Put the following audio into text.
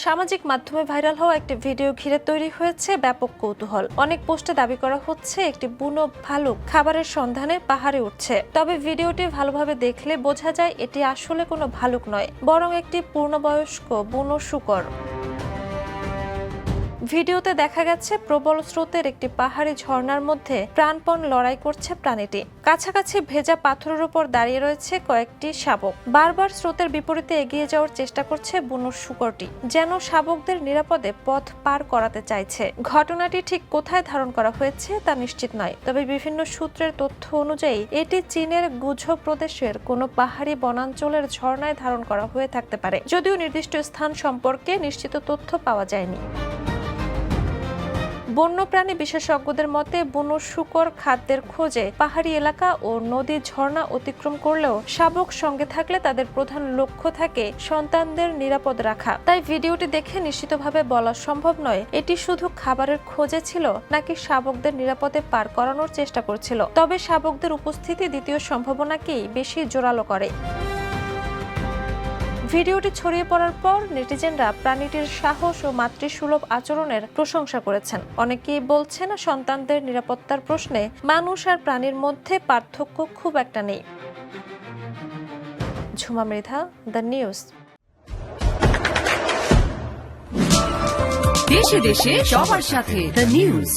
সামাজিক মাধ্যমে ভাইরাল হওয়া একটি ভিডিও ঘিরে তৈরি হয়েছে ব্যাপক কৌতূহল। অনেক পোস্টে দাবি করা হচ্ছে একটি বুনো ভালুক খাবারের সন্ধানে পাহাড়ে উঠছে। তবে ভিডিওটি ভালোভাবে দেখলে বোঝা যায় এটি আসলে কোনো ভালুক নয়, বরং একটি পূর্ণবয়স্ক বুনো শূকর। ভিডিওতে দেখা গেছে প্রবল স্রোতের একটি পাহাড়ি ঝর্ণার মধ্যে প্রাণপণ লড়াই করছে প্রাণীটি। কাছাকাছি ভেজা পাথরের উপর দাঁড়িয়ে রয়েছে কয়েকটি শাবক। বারবার স্রোতের বিপরীতে এগিয়ে যাওয়ার চেষ্টা করছে বুনো শূকরটি, যেন শাবকদের নিরাপদে পথ পার করাতে চাইছে। ঘটনাটি ঠিক কোথায় ধারণ করা হয়েছে তা নিশ্চিত নয়, তবে বিভিন্ন সূত্রের তথ্য অনুযায়ী এটি চীনের গুঝো প্রদেশের কোনো পাহাড়ি বনাঞ্চলের ঝর্ণায় ধারণ করা হয়ে থাকতে পারে, যদিও নির্দিষ্ট স্থান সম্পর্কে নিশ্চিত তথ্য পাওয়া যায়নি। বন্যপ্রাণী বিশেষজ্ঞদের মতে বুনো শূকর খাদ্যের খোঁজে পাহাড়ি এলাকা ও নদী ঝর্ণা অতিক্রম করলেও শাবক সঙ্গে থাকলে তাদের প্রধান লক্ষ্য থাকে সন্তানদের নিরাপদ রাখা। তাই ভিডিওটি দেখে নিশ্চিতভাবে বলা সম্ভব নয় এটি শুধু খাবারের খোঁজে ছিল নাকি শাবকদের নিরাপদে পার করানোর চেষ্টা করছিল। তবে শাবকদের উপস্থিতি দ্বিতীয় সম্ভাবনাকেই বেশি জোরালো করে। ভিডিওটি ছড়িয়ে পড়ার পর নেটিজেনরা প্রাণীটির সাহস ও মাতৃসুলভ আচরণের প্রশংসা করেছেন। অনেকেই বলছেন সন্তানদের নিরাপত্তার প্রশ্নে মানুষ আর প্রাণীর মধ্যে পার্থক্য খুব একটা নেই। Jhuma Mridha, the news. দেশে দেশে সবার সাথে দ্য নিউজ।